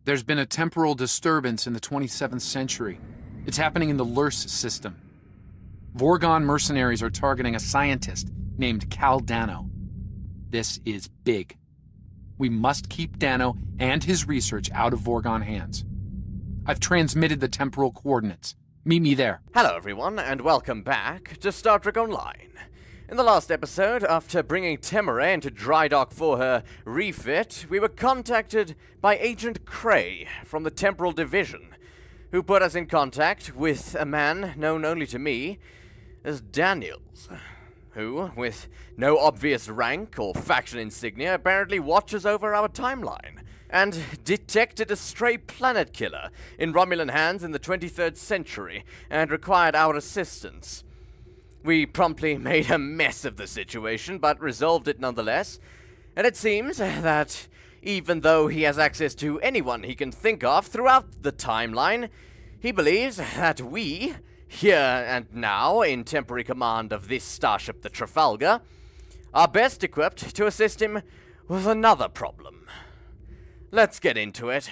There's been a temporal disturbance in the 27th century. It's happening in the Lurs system. Vorgon mercenaries are targeting a scientist named Cal Dano. This is big. We must keep Dano and his research out of Vorgon hands. I've transmitted the temporal coordinates. Meet me there. Hello everyone, and welcome back to Star Trek Online. In the last episode, after bringing Temere into dry dock for her refit, we were contacted by Agent Cray from the Temporal Division, who put us in contact with a man known only to me as Daniels, who, with no obvious rank or faction insignia, apparently watches over our timeline, and detected a stray planet killer in Romulan hands in the 23rd century, and required our assistance. We promptly made a mess of the situation, but resolved it nonetheless, and it seems that even though he has access to anyone he can think of throughout the timeline, he believes that we, here and now in temporary command of this starship, the Trafalgar, are best equipped to assist him with another problem. Let's get into it.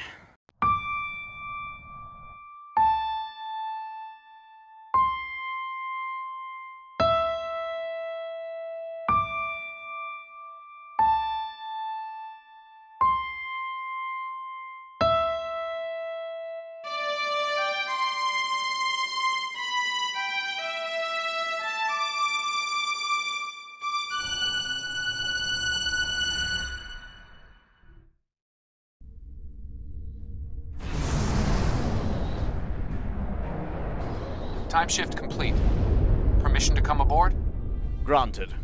Time shift complete. Permission to come aboard? Granted.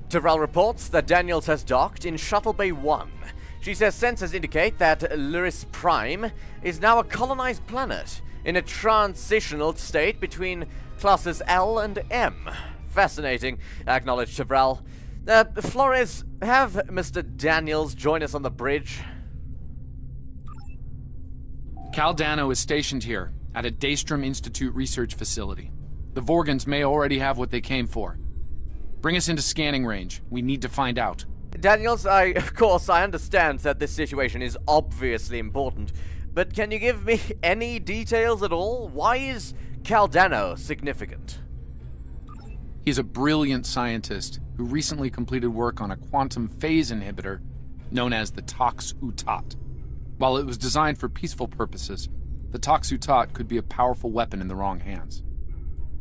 Tyrell reports that Daniels has docked in Shuttle Bay 1. She says sensors indicate that Luris Prime is now a colonized planet in a transitional state between classes L and M. Fascinating, acknowledged Tyrell. Flores, have Mr. Daniels join us on the bridge. Cal Dano is stationed here, at a Daystrom Institute research facility. The Vorgons may already have what they came for. Bring us into scanning range. We need to find out. Daniels, of course, I understand that this situation is obviously important, but can you give me any details at all? Why is Cal Dano significant? He's a brilliant scientist who recently completed work on a quantum phase inhibitor known as the Tox Uthat. While it was designed for peaceful purposes, the Tox Uthat could be a powerful weapon in the wrong hands.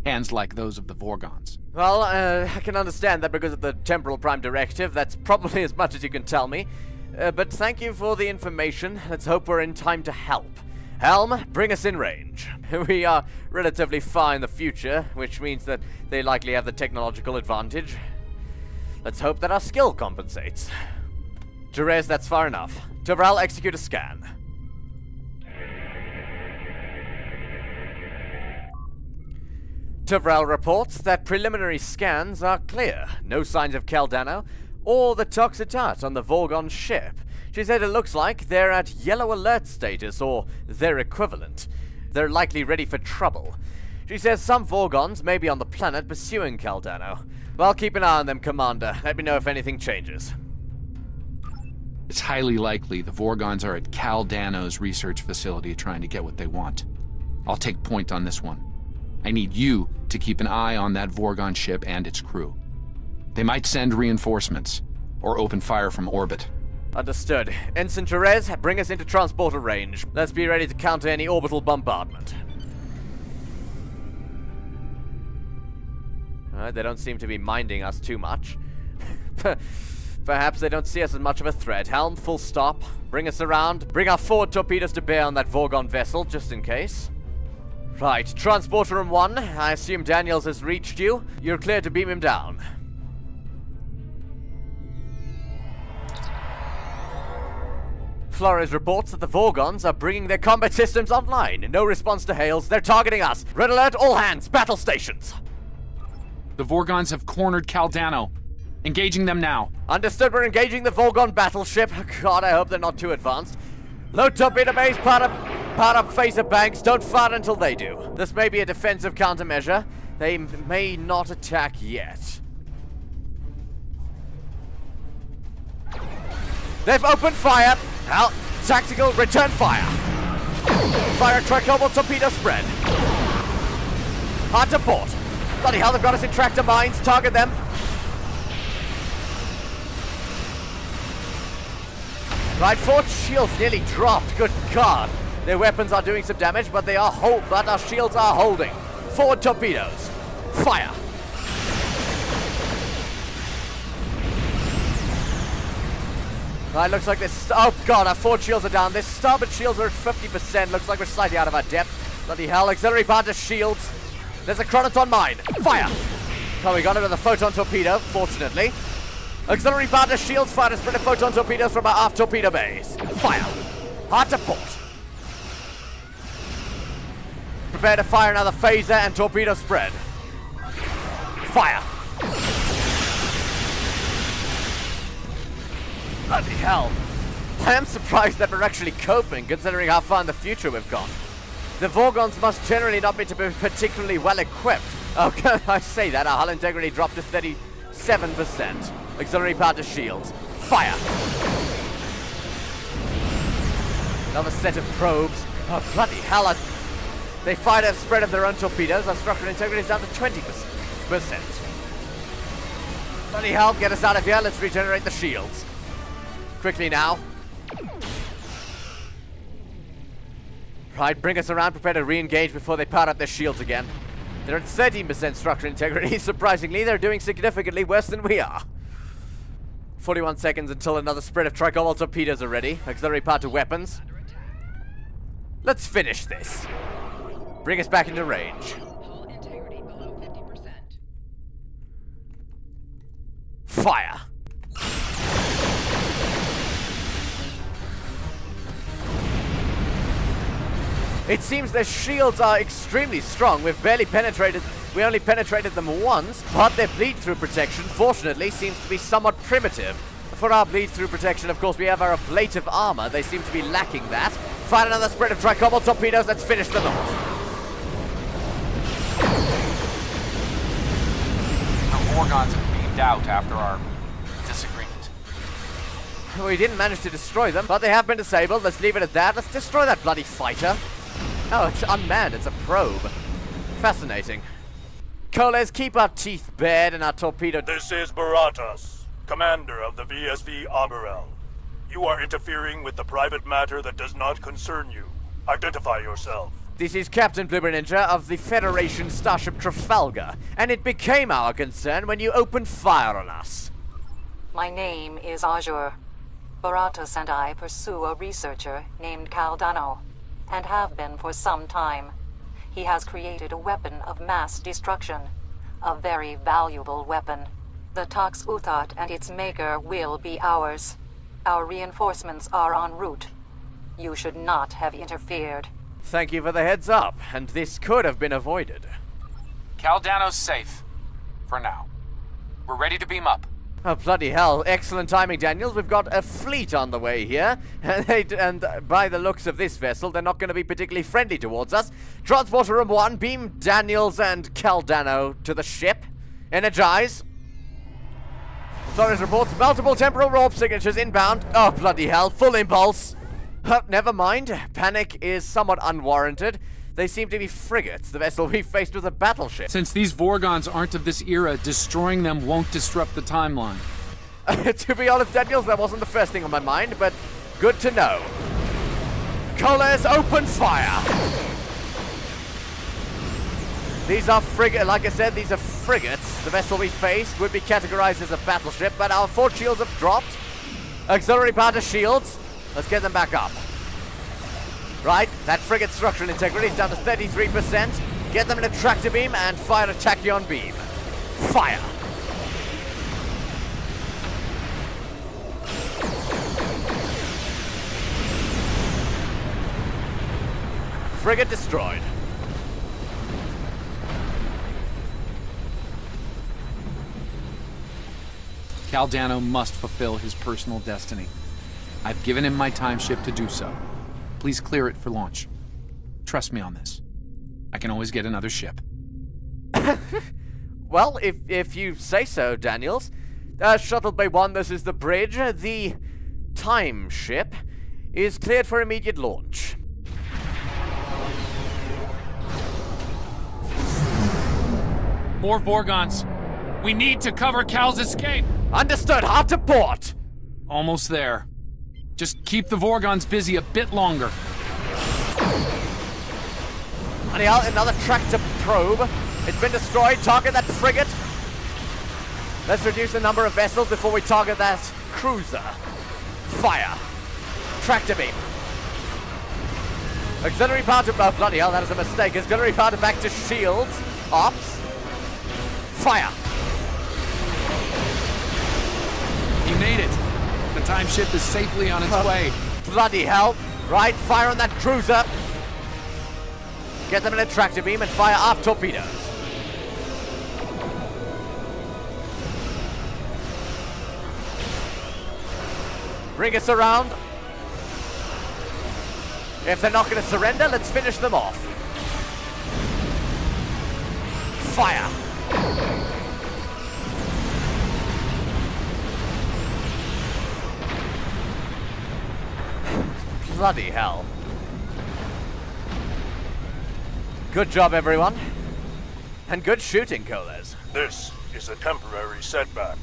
Hands like those of the Vorgons. Well, I can understand that because of the Temporal Prime Directive. That's probably as much as you can tell me. But thank you for the information. Let's hope we're in time to help. Helm, bring us in range. We are relatively far in the future, which means that they likely have the technological advantage. Let's hope that our skill compensates. Therese, that's far enough. Tyrell, execute a scan. Tyrell reports that preliminary scans are clear. No signs of Cal Dano or the Tox Uthat on the Vorgon ship. She said it looks like they're at yellow alert status or their equivalent. They're likely ready for trouble. She says some Vorgons may be on the planet pursuing Cal Dano. Well, keep an eye on them, Commander. Let me know if anything changes. It's highly likely the Vorgons are at Cal Dano's research facility trying to get what they want. I'll take point on this one. I need you to keep an eye on that Vorgon ship and its crew. They might send reinforcements, or open fire from orbit. Understood. Ensign Therese, bring us into transporter range. Let's be ready to counter any orbital bombardment. They don't seem to be minding us too much. Perhaps they don't see us as much of a threat. Helm, full stop. Bring us around. Bring our forward torpedoes to bear on that Vorgon vessel, just in case. Right, transporter room 1. I assume Daniels has reached you. You're clear to beam him down. Flores reports that the Vorgons are bringing their combat systems online. No response to hails. They're targeting us. Red alert, all hands. Battle stations. The Vorgons have cornered Cal Dano. Engaging them now. Understood, we're engaging the Vorgon battleship. God, I hope they're not too advanced. Load torpedo base, part up phaser banks. Don't fire until they do. This may be a defensive countermeasure. They may not attack yet. They've opened fire. Now, tactical return fire. Fire a tractable torpedo spread. Hard to port. Bloody hell, they've got us in tractor mines. Target them. Right, 4 shields nearly dropped. Good God. Their weapons are doing some damage, but our shields are holding. Forward torpedoes. Fire. Right, looks like this. Oh God, our forward shields are down. Their starboard shields are at 50%. Looks like we're slightly out of our depth. Bloody hell, auxiliary barge shields. There's a chronoton mine. Fire. Oh, we got it with a photon torpedo, fortunately. Auxiliary barge shields fire a spread of photon torpedoes from our aft torpedo bays. Fire. Hard to port. Prepare to fire another phaser and torpedo spread. Fire. Bloody hell. I am surprised that we're actually coping, considering how far in the future we've gone. The Vorgons must generally not be particularly well equipped. Oh, can I say that? Our hull integrity dropped to 37%. Auxiliary power to shields. Fire! Another set of probes. Oh, bloody hell. They fired a spread of their own torpedoes. Our structural integrity is down to 20%. Bloody hell, get us out of here. Let's regenerate the shields. Quickly now. Right, bring us around, prepare to re-engage before they power up their shields again. They're at 13% structural integrity. Surprisingly, they're doing significantly worse than we are. 41 seconds until another spread of tricobalt torpedoes are ready. Auxiliary power to weapons. Let's finish this. Bring us back into range. Fire! It seems their shields are extremely strong. We only penetrated them once, but their bleed-through protection, fortunately, seems to be somewhat primitive. For our bleed-through protection, of course, we have our ablative armor. They seem to be lacking that. Fire another spread of tricobalt torpedoes. Let's finish them off. The Vorgons have beamed out after our disagreement. We didn't manage to destroy them, but they have been disabled. Let's leave it at that. Let's destroy that bloody fighter. Oh, it's unmanned. It's a probe. Fascinating. Coles, keep our teeth bared and our torpedo... This is Baratas, commander of the VSV Aberel. You are interfering with the private matter that does not concern you. Identify yourself. This is Captain Bloober Ninja of the Federation Starship Trafalgar, and it became our concern when you opened fire on us. My name is Azure. Baratas and I pursue a researcher named Caldano, and have been for some time. He has created a weapon of mass destruction. A very valuable weapon. The Tox Uthat and its maker will be ours. Our reinforcements are en route. You should not have interfered. Thank you for the heads up, and this could have been avoided. Caldano's safe. For now. We're ready to beam up. Oh, bloody hell. Excellent timing, Daniels. We've got a fleet on the way here. And by the looks of this vessel, they're not going to be particularly friendly towards us. Transporter Room 1, beam Daniels and Caldano to the ship. Energize. Authorities reports multiple temporal warp signatures inbound. Oh, bloody hell. Full impulse. Never mind. Panic is somewhat unwarranted. They seem to be frigates. The vessel we faced was a battleship. Since these Vorgons aren't of this era, destroying them won't disrupt the timeline. To be honest, Daniels, that wasn't the first thing on my mind, but good to know. Coles, open fire! These are frigates, like I said, these are frigates. The vessel we faced would be categorized as a battleship, but our forward shields have dropped. Auxiliary power to shields. Let's get them back up. Right, that frigate's structural integrity is down to 33%. Get them in a tractor beam and fire a tachyon beam. Fire! Frigate destroyed. Caldano must fulfill his personal destiny. I've given him my time ship to do so. Please clear it for launch. Trust me on this. I can always get another ship. Well, if you say so, Daniels. Shuttle Bay 1, this is the bridge. The time ship is cleared for immediate launch. More Vorgons. We need to cover Cal's escape. Understood. Hard to port. Almost there. Just keep the Vorgons busy a bit longer. Another tractor probe. It's been destroyed. Target that frigate. Let's reduce the number of vessels before we target that cruiser. Fire. Tractor beam. Auxiliary power to... Oh, bloody hell, that is a mistake. Auxiliary power back to shields. Ops. Fire. He made it. The time ship is safely on its way. Bloody hell. Right, fire on that cruiser. Get them in a tractor beam and fire aft torpedoes. Bring us around. If they're not going to surrender, let's finish them off. Fire. Bloody hell. Good job, everyone. And good shooting, Coles. This is a temporary setback.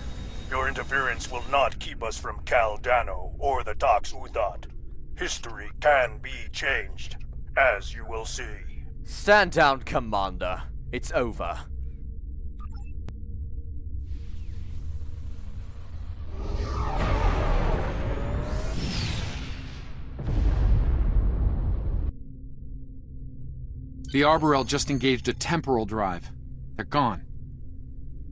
Your interference will not keep us from Cal Dano or the Tox Uthat. History can be changed, as you will see. Stand down, Commander. It's over. The Arborel just engaged a temporal drive. They're gone.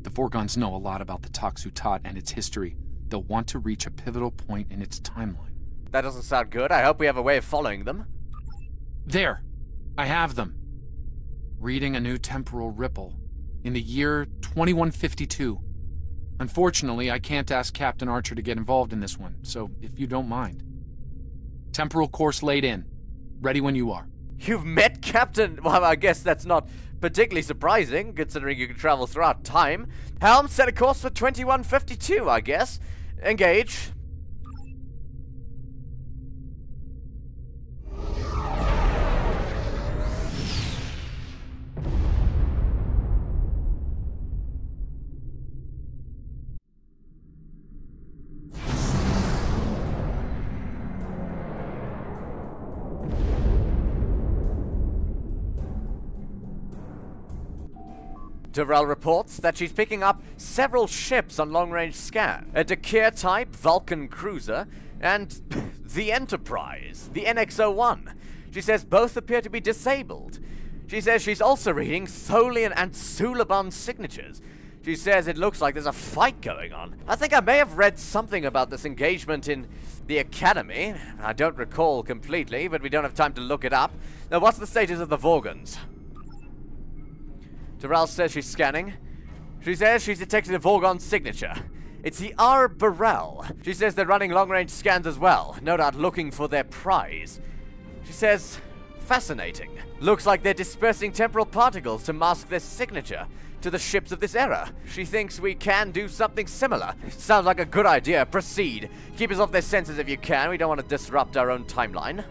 The Vorgons know a lot about the Tox Uthat and its history. They'll want to reach a pivotal point in its timeline. That doesn't sound good. I hope we have a way of following them. There! I have them. Reading a new temporal ripple. In the year 2152. Unfortunately, I can't ask Captain Archer to get involved in this one, so if you don't mind. Temporal course laid in. Ready when you are. You've met Captain... Well, I guess that's not particularly surprising, considering you can travel throughout time. Helm, set a course for 2152, I guess. Engage. Durrell reports that she's picking up several ships on long-range scan. A Dakir-type Vulcan cruiser and the Enterprise, the NX-01. She says both appear to be disabled. She says she's also reading Tholian and Suliban signatures. She says it looks like there's a fight going on. I think I may have read something about this engagement in the Academy. I don't recall completely, but we don't have time to look it up. Now, what's the status of the Vorgons? Durrell says she's scanning. She says she's detected a Vorgon signature. It's the Arborel. She says they're running long-range scans as well, no doubt looking for their prize. She says, fascinating. Looks like they're dispersing temporal particles to mask their signature to the ships of this era. She thinks we can do something similar. Sounds like a good idea. Proceed. Keep us off their senses if you can. We don't want to disrupt our own timeline.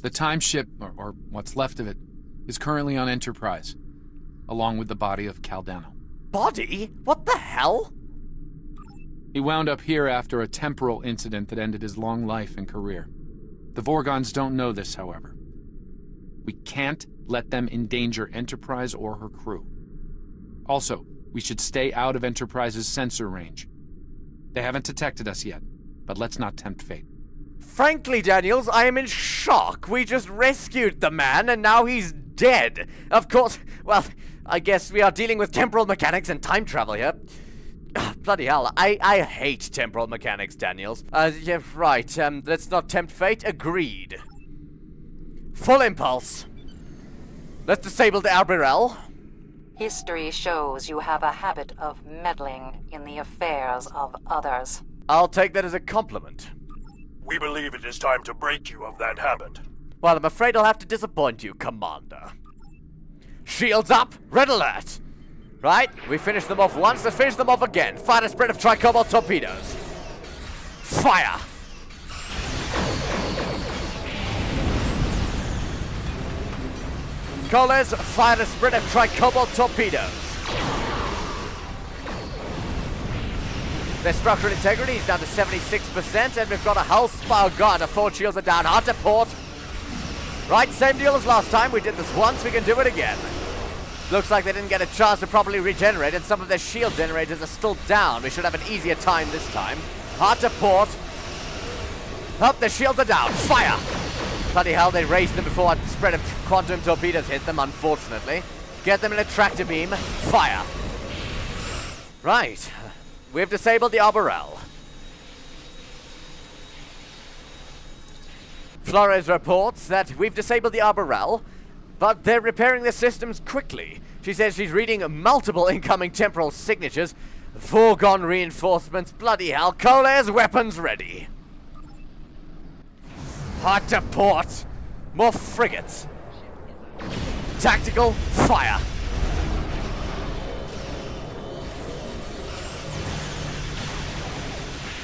The time ship, or what's left of it, is currently on Enterprise, along with the body of Cal Dano. Body? What the hell? He wound up here after a temporal incident that ended his long life and career. The Vorgons don't know this, however. We can't let them endanger Enterprise or her crew. Also, we should stay out of Enterprise's sensor range. They haven't detected us yet, but let's not tempt fate. Frankly, Daniels, I am in shock. We just rescued the man, and now he's dead. Of course, well, I guess we are dealing with temporal mechanics and time travel here. Bloody hell, I hate temporal mechanics, Daniels. Yeah, right, let's not tempt fate. Agreed. Full impulse. Let's disable the Arborel. History shows you have a habit of meddling in the affairs of others. I'll take that as a compliment. We believe it is time to break you of that habit. Well, I'm afraid I'll have to disappoint you, Commander. Shields up, red alert! Right, we finished them off once, let's finish them off again. Fire a spread of tricobalt torpedoes. Fire! Colas, fire a spread of tricobalt torpedoes. Their structural integrity is down to 76%, and we've got a hull spire gun. Our forward shields are down hard to port. Right, same deal as last time. We did this once, we can do it again. Looks like they didn't get a chance to properly regenerate, and some of their shield generators are still down. We should have an easier time this time. Hard to port. Oh, their shields are down. Fire! Bloody hell, they raised them before a spread of quantum torpedoes hit them, unfortunately. Get them in a tractor beam. Fire! Right. We've disabled the Arborel. Flores reports that we've disabled the Arborel, but they're repairing their systems quickly. She says she's reading multiple incoming temporal signatures. Vorgon reinforcements, bloody hell. Coles, weapons ready. Hard to port. More frigates. Tactical, fire.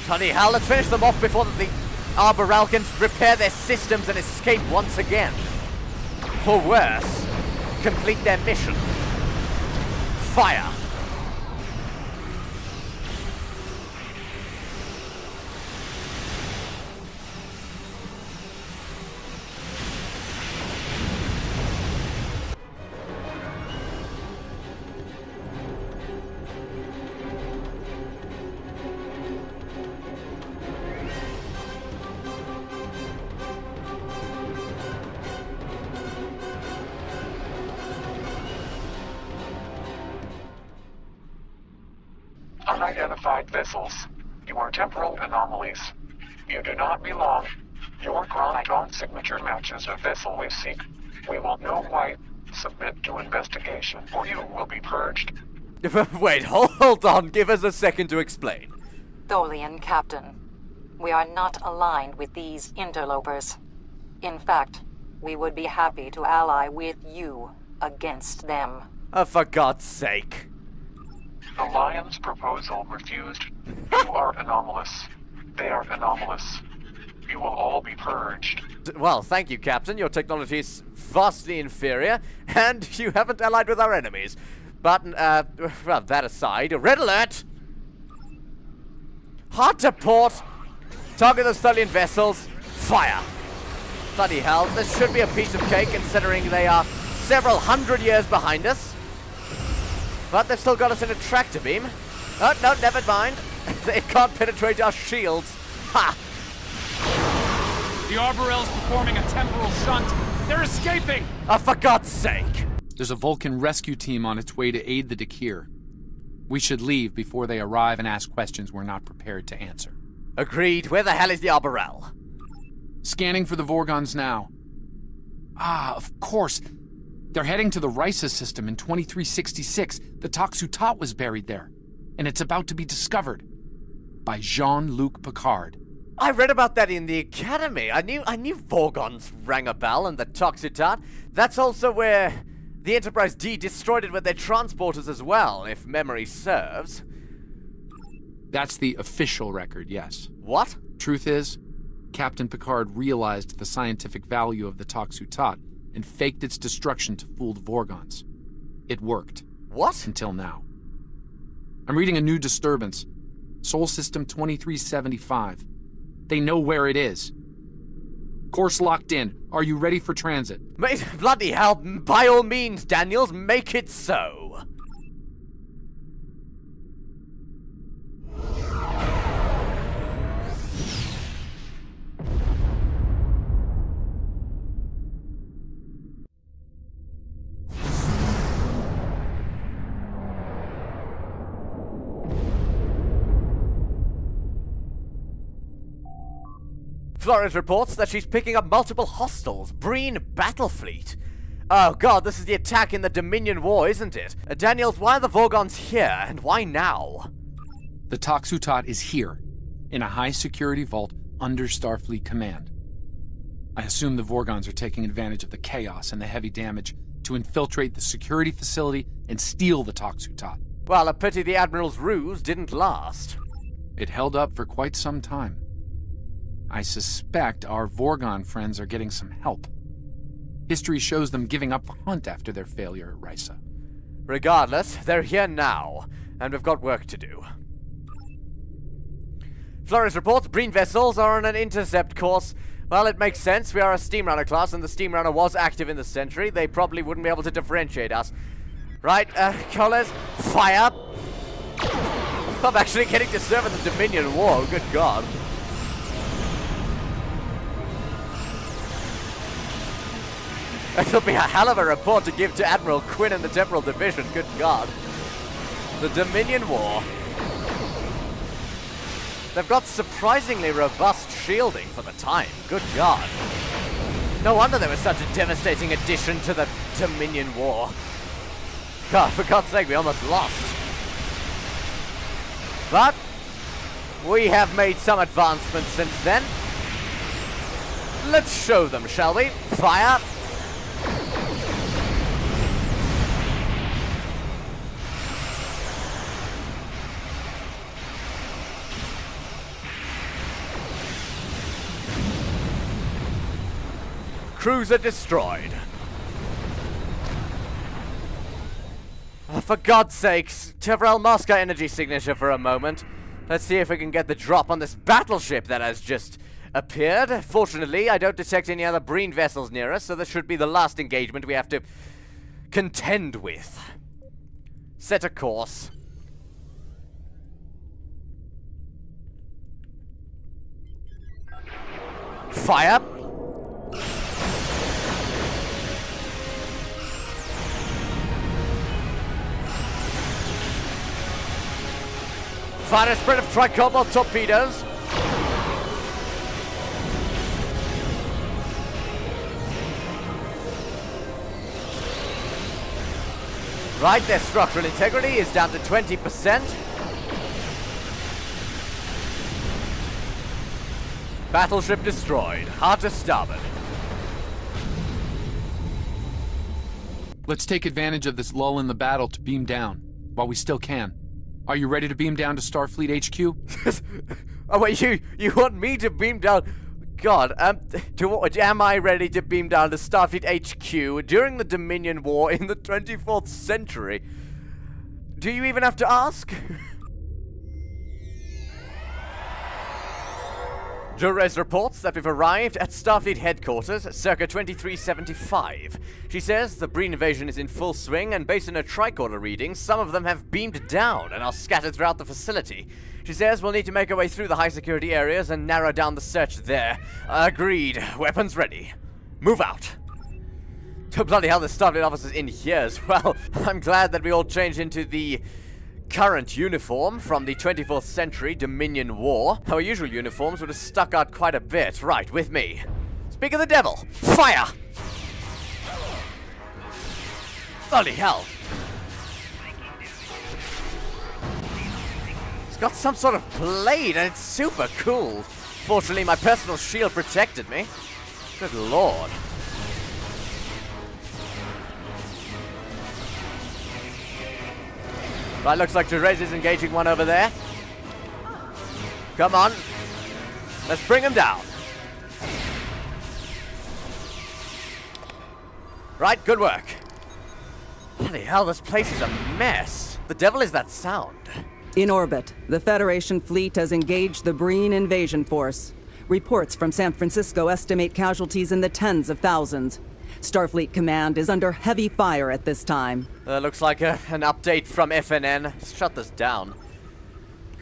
Bloody hell, let's finish them off before the Arborel can repair their systems and escape once again. Or worse, complete their mission. Fire! Unidentified vessels. You are temporal anomalies. You do not belong. Your chronicon signature matches a vessel we seek. We will know why. Submit to investigation, or you will be purged. Wait, hold on. Give us a second to explain. Tholian Captain, we are not aligned with these interlopers. In fact, we would be happy to ally with you against them. For God's sake. The Lion's proposal refused. You are anomalous. They are anomalous. You will all be purged. Well, thank you, Captain. Your technology is vastly inferior, and you haven't allied with our enemies. But, well, that aside, red alert! Hard to port. Target those Tholian vessels. Fire! Bloody hell, this should be a piece of cake considering they are several hundred years behind us. But they've still got us in a tractor beam. Oh, no, never mind. They can't penetrate our shields. Ha! The Arborel's performing a temporal shunt. They're escaping! Oh, for God's sake! There's a Vulcan rescue team on its way to aid the Dakir. We should leave before they arrive and ask questions we're not prepared to answer. Agreed. Where the hell is the Arborel? Scanning for the Vorgons now. Ah, of course. They're heading to the Risa system in 2366. The Tox Uthat was buried there, and it's about to be discovered by Luc Picard. I read about that in the academy. I knew Vorgons rang a bell and the Tox Uthat. That's also where the Enterprise D destroyed it with their transporters as well, if memory serves. That's the official record, yes. What? Truth is, Captain Picard realized the scientific value of the Tox Uthat and faked its destruction to fool the Vorgons. It worked. What? Until now. I'm reading a new disturbance. Sol System 2375. They know where it is. Course locked in. Are you ready for transit? Bloody hell, by all means, Daniels, make it so. Flores reports that she's picking up multiple hostiles. Breen battle fleet. Oh god, this is the attack in the Dominion War, isn't it? Daniels, why are the Vorgons here, and why now? The Tox Uthat is here, in a high-security vault under Starfleet Command. I assume the Vorgons are taking advantage of the chaos and the heavy damage to infiltrate the security facility and steal the Tox Uthat. Well, a pity the Admiral's ruse didn't last. It held up for quite some time. I suspect our Vorgon friends are getting some help. History shows them giving up the hunt after their failure at Risa. Regardless, they're here now, and we've got work to do. Flores reports Breen vessels are on an intercept course. Well, it makes sense. We are a steam runner class, and the steam runner was active in the Century. They probably wouldn't be able to differentiate us. Right, Colas, fire! I'm actually getting to serve in the Dominion War, good god. It'll be a hell of a report to give to Admiral Quinn in the Temporal Division, good god. The Dominion War. They've got surprisingly robust shielding for the time, good god. No wonder they were such a devastating addition to the Dominion War. God, for God's sake, we almost lost. But we have made some advancements since then. Let's show them, shall we? Fire! Cruiser destroyed. Oh, for God's sakes, Tevrel, mask our energy signature for a moment. Let's see if we can get the drop on this battleship that has just appeared. Fortunately, I don't detect any other Breen vessels near us, so this should be the last engagement we have to contend with. Set a course. Fire! Fire a spread of tricobalt torpedoes. Right, their structural integrity is down to 20%. Battleship destroyed. Hard to starboard. Let's take advantage of this lull in the battle to beam down, while we still can. Are you ready to beam down to Starfleet HQ? Oh wait, you want me to beam down? God, am I ready to beam down to Starfleet HQ during the Dominion War in the 24th century? Do you even have to ask? Jerez reports that we've arrived at Starfleet headquarters circa 2375. She says the Breen invasion is in full swing, and based on her tricorder readings, some of them have beamed down and are scattered throughout the facility. She says we'll need to make our way through the high security areas and narrow down the search there. Agreed. Weapons ready. Move out. Oh, bloody hell, the Starfleet officers in here as well. I'm glad that we all changed into the current uniform from the 24th century Dominion War. Our usual uniforms would have stuck out quite a bit. Right, with me. Speak of the devil. Fire! Bloody hell. It's got some sort of blade and it's super cool. Fortunately, my personal shield protected me. Good lord. Right, looks like Jerez is engaging one over there. Come on. Let's bring him down. Right, good work. Bloody hell, this place is a mess. The devil is that sound. In orbit, the Federation fleet has engaged the Breen invasion force. Reports from San Francisco estimate casualties in the tens of thousands. Starfleet Command is under heavy fire at this time. Looks like an update from FNN. Let's shut this down.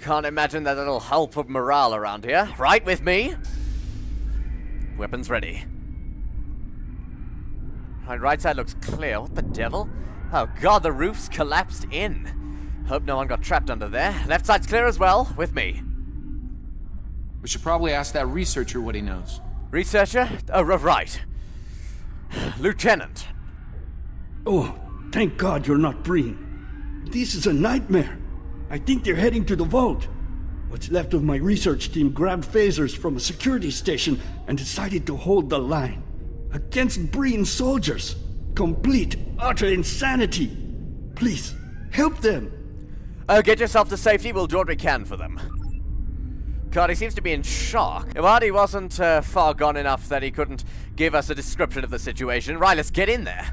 Can't imagine that it'll help with morale around here. Right, with me? Weapons ready. Right side looks clear. What the devil? Oh god, the roof's collapsed in. Hope no one got trapped under there. Left side's clear as well. With me. We should probably ask that researcher what he knows. Researcher? Oh, right. Lieutenant. Oh, thank God you're not Breen. This is a nightmare. I think they're heading to the vault. What's left of my research team grabbed phasers from a security station and decided to hold the line. Against Breen soldiers. Complete, utter insanity. Please, help them. Get yourself to safety. We'll do what we can for them. God, he seems to be in shock. But he wasn't far gone enough that he couldn't give us a description of the situation. Right, let's get in there.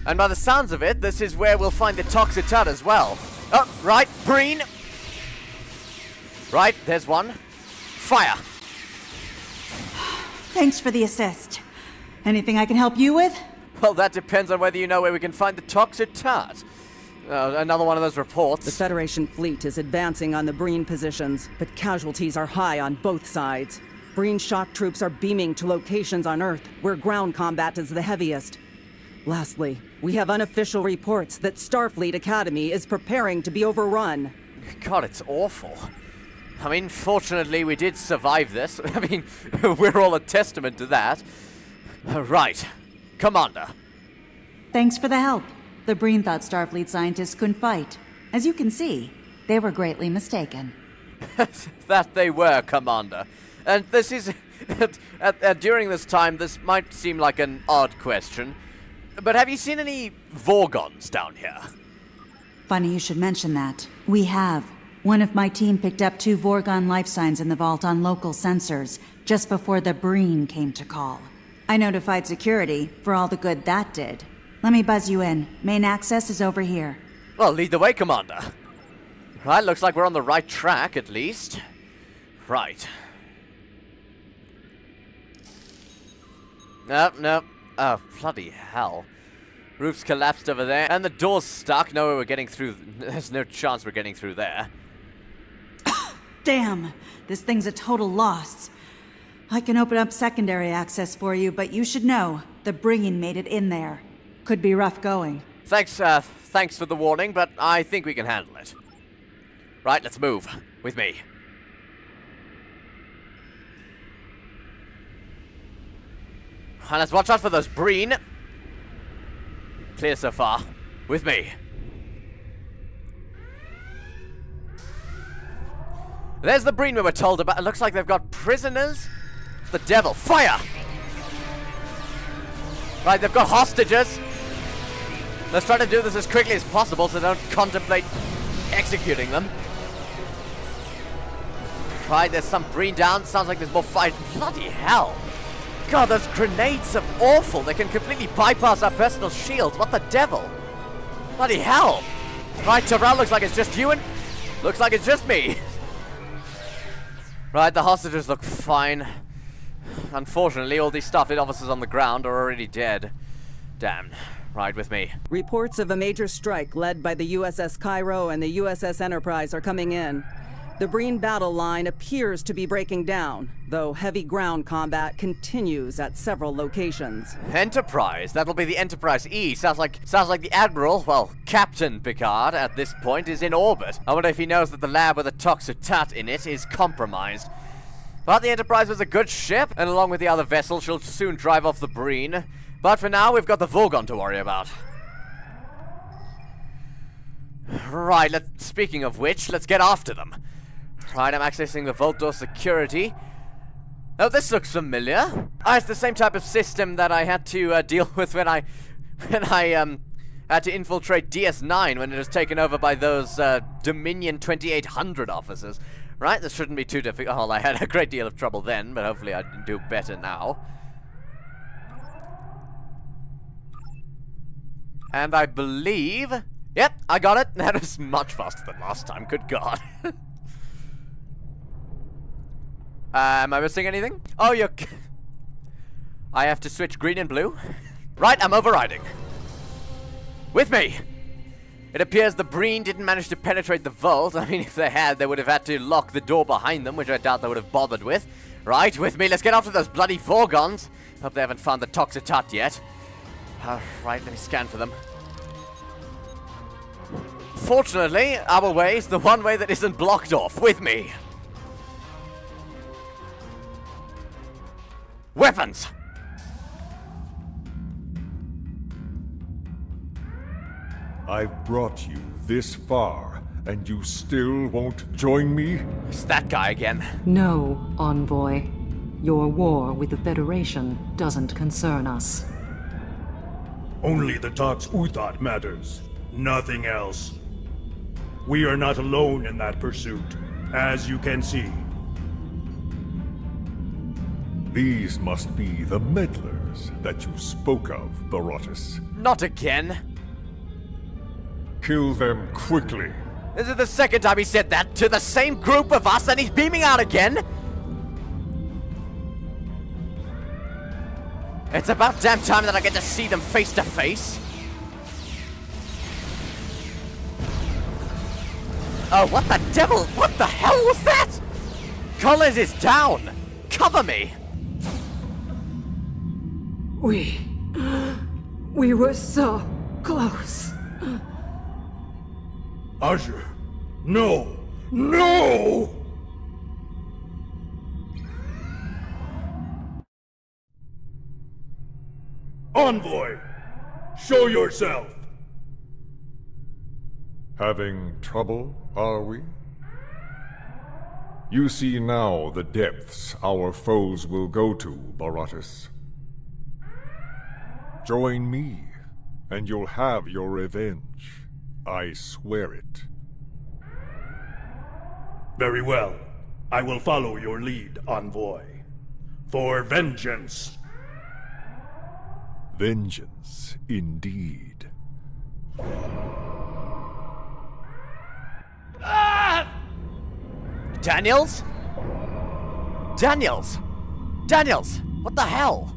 And by the sounds of it, this is where we'll find the Tox Uthat as well. Oh, right, Breen. Right, there's one. Fire. Thanks for the assist. Anything I can help you with? Well, that depends on whether you know where we can find the Tox Uthat. Another one of those reports. The Federation fleet is advancing on the Breen positions, but casualties are high on both sides. Breen shock troops are beaming to locations on Earth, where ground combat is the heaviest. Lastly, we have unofficial reports that Starfleet Academy is preparing to be overrun. God, it's awful. I mean, fortunately, we did survive this. I mean, we're all a testament to that. Right. Commander. Thanks for the help. The Breen thought Starfleet scientists couldn't fight. As you can see, they were greatly mistaken. That they were, Commander. And this is... during this time, this might seem like an odd question, but have you seen any Vorgons down here? Funny you should mention that. We have. One of my team picked up 2 Vorgon life signs in the vault on local sensors, just before the Breen came to call. I notified security, for all the good that did. Let me buzz you in. Main access is over here. Well, lead the way, Commander. Right, looks like we're on the right track, at least. Right. Nope. Oh, bloody hell. Roof's collapsed over there, and the door's stuck. No way we're getting through. There's no chance we're getting through there. Damn! This thing's a total loss. I can open up secondary access for you, but you should know, the Breen made it in there. Could be rough going. Thanks for the warning, but I think we can handle it. Right, let's move. With me. And let's watch out for those Breen. Clear so far. With me. There's the Breen we were told about. It looks like they've got prisoners. The devil. Fire! Right, they've got hostages. Let's try to do this as quickly as possible so don't contemplate executing them. Right, there's some Breen down. Sounds like there's more fight. Bloody hell. God, those grenades are awful. They can completely bypass our personal shields. What the devil? Bloody hell. Right, Terrell, looks like it's just you and... Looks like it's just me. Right, the hostages look fine. Unfortunately, all these Starfleet officers on the ground are already dead. Damn. Ride with me. Reports of a major strike led by the USS Cairo and the USS Enterprise are coming in. The Breen battle line appears to be breaking down, though heavy ground combat continues at several locations. Enterprise? That'll be the Enterprise E. Sounds like the Admiral, well, Captain Picard at this point is in orbit. I wonder if he knows that the lab with the Tox Uthat in it is compromised. But the Enterprise was a good ship, and along with the other vessels, she'll soon drive off the Breen. But for now, we've got the Vorgon to worry about. Right, speaking of which, let's get after them. Right, I'm accessing the vault door security. Oh, this looks familiar. Ah, it's the same type of system that I had to deal with when I had to infiltrate DS9 when it was taken over by those Dominion 2800 officers. Right, this shouldn't be too difficult. Oh, I had a great deal of trouble then, but hopefully I can do better now. And I believe... Yep, I got it. That was much faster than last time. Good God. Am I missing anything? Oh, you're... I have to switch green and blue. Right, I'm overriding. With me. It appears the Breen didn't manage to penetrate the vault. I mean, if they had, they would have had to lock the door behind them, which I doubt they would have bothered with. Right, with me. Let's get after those bloody Vorgons. Hope they haven't found the Tox Uthat yet. Right, let me scan for them. Fortunately, our way is the one way that isn't blocked off. With me. Weapons! I've brought you this far, and you still won't join me? It's that guy again. No, Envoy. Your war with the Federation doesn't concern us. Only the Tox Uthat matters. Nothing else. We are not alone in that pursuit, as you can see. These must be the meddlers that you spoke of, Baratus. Not again. Kill them quickly. This is the second time he said that to the same group of us, and he's beaming out again. It's about damn time that I get to see them face to face. Oh, what the devil? What the hell was that? Collins is down. Cover me. We were so close. Azure, no! No! Envoy, show yourself! Having trouble, are we? You see now the depths our foes will go to, Baratus. Join me, and you'll have your revenge. I swear it. Very well. I will follow your lead, Envoy. For vengeance. Vengeance, indeed. Daniels? Daniels! Daniels! What the hell?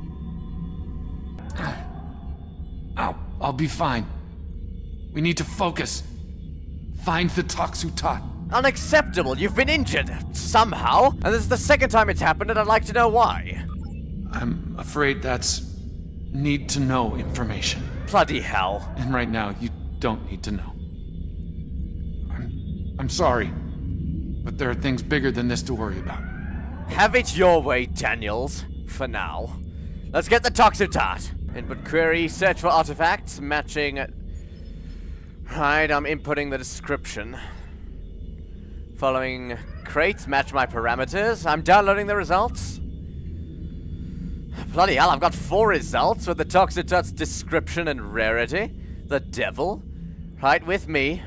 I'll be fine. We need to focus. Find the Tox Uthat. Unacceptable! You've been injured! Somehow! And this is the second time it's happened, and I'd like to know why. I'm afraid that's need-to-know information. Bloody hell. And right now, you don't need to know. I'm sorry, but there are things bigger than this to worry about. Have it your way, Daniels. For now. Let's get the Tox Uthat. Input query, search for artifacts, matching... Right, I'm inputting the description. Following crates, match my parameters. I'm downloading the results. Bloody hell, I've got 4 results with the Tox Uthat's description and rarity. The devil. Right with me.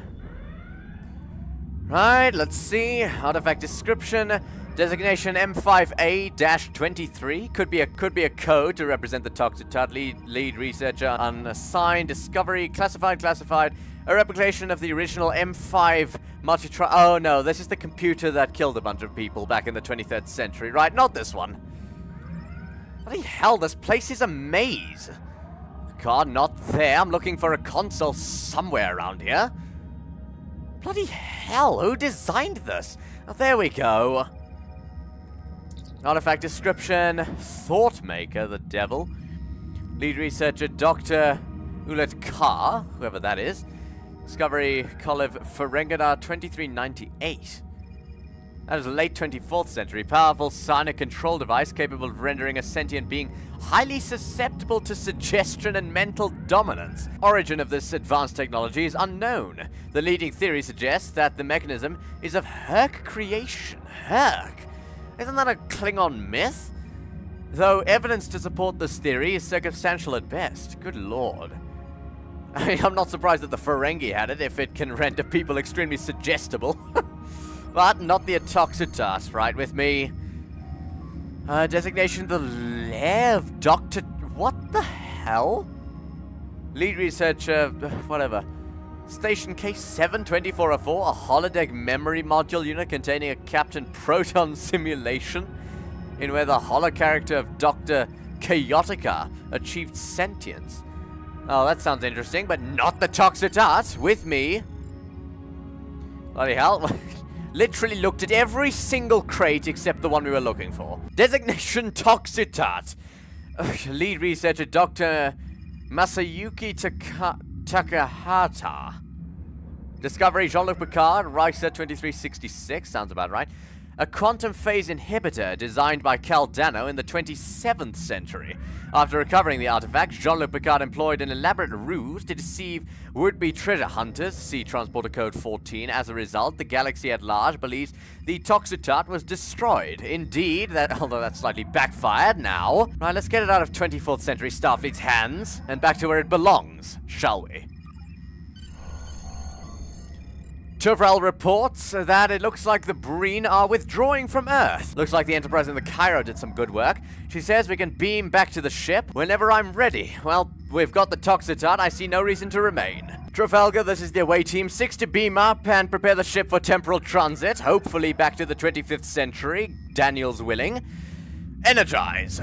Right, let's see. Artifact description. Designation M5A-23. Could be a code to represent the Tox Uthat. Lead researcher. Unassigned. Discovery. Classified. A replication of the original M5 multi-tri... Oh no, this is the computer that killed a bunch of people back in the 23rd century. Right, not this one. Bloody hell, this place is a maze. God, not there. I'm looking for a console somewhere around here. Bloody hell, who designed this? Oh, there we go. Artifact description. Thoughtmaker, the devil. Lead researcher, Dr. Luc Picard, whoever that is. Discovery, Kolev Ferenginar 2398. That is late 24th century. Powerful psionic control device capable of rendering a sentient being highly susceptible to suggestion and mental dominance. Origin of this advanced technology is unknown. The leading theory suggests that the mechanism is of Herc creation. Herc? Isn't that a Klingon myth? Though evidence to support this theory is circumstantial at best. Good lord. I mean, I'm not surprised that the Ferengi had it if it can render people extremely suggestible. But not the Tox Uthat, right with me. Designation the Lev Doctor... What the hell? Lead researcher... whatever. Station K7-2404, a holodeck memory module unit containing a Captain Proton simulation, in where the holo character of Dr. Chaotica achieved sentience. Oh, that sounds interesting, but not the Tox Uthat with me. Bloody hell. Literally looked at every single crate except the one we were looking for. Designation Tox Uthat. Lead researcher Dr. Masayuki Takahata. Discovery Jean-Luc Picard, Reichser 2366, sounds about right. a quantum phase inhibitor designed by Caldano in the 27th century. After recovering the artifact, Jean-Luc Picard employed an elaborate ruse to deceive would-be treasure hunters, see Transporter Code 14. As a result, the galaxy at large believes the Tox Uthat was destroyed. Indeed, although that slightly backfired now. Right, let's get it out of 24th century Starfleet's hands, and back to where it belongs, shall we? Tovrel reports that it looks like the Breen are withdrawing from Earth. Looks like the Enterprise and the Cairo did some good work. She says we can beam back to the ship whenever I'm ready. Well, we've got the Tox Uthat. I see no reason to remain. Trafalgar, this is the away team 6 to beam up and prepare the ship for temporal transit, hopefully back to the 25th century, Daniel's willing. Energize!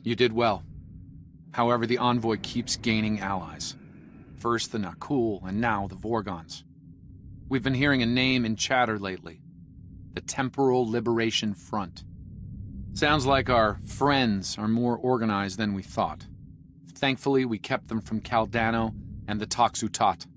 You did well. However, the Envoy keeps gaining allies. First the Nakul, and now the Vorgons. We've been hearing a name in chatter lately. The Temporal Liberation Front. Sounds like our friends are more organized than we thought. Thankfully, we kept them from Caldano and the Tox Uthat.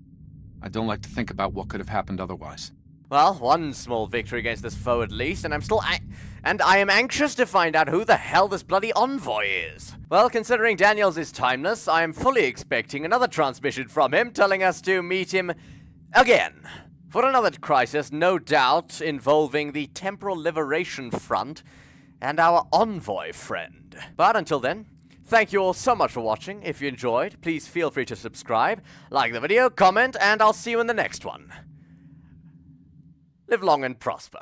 I don't like to think about what could have happened otherwise. Well, one small victory against this foe at least, and I am anxious to find out who the hell this bloody Envoy is. Well, considering Daniels is timeless, I am fully expecting another transmission from him telling us to meet him again. For another crisis, no doubt, involving the Temporal Liberation Front and our Envoy friend. But until then, thank you all so much for watching. If you enjoyed, please feel free to subscribe, like the video, comment, and I'll see you in the next one. Live long and prosper.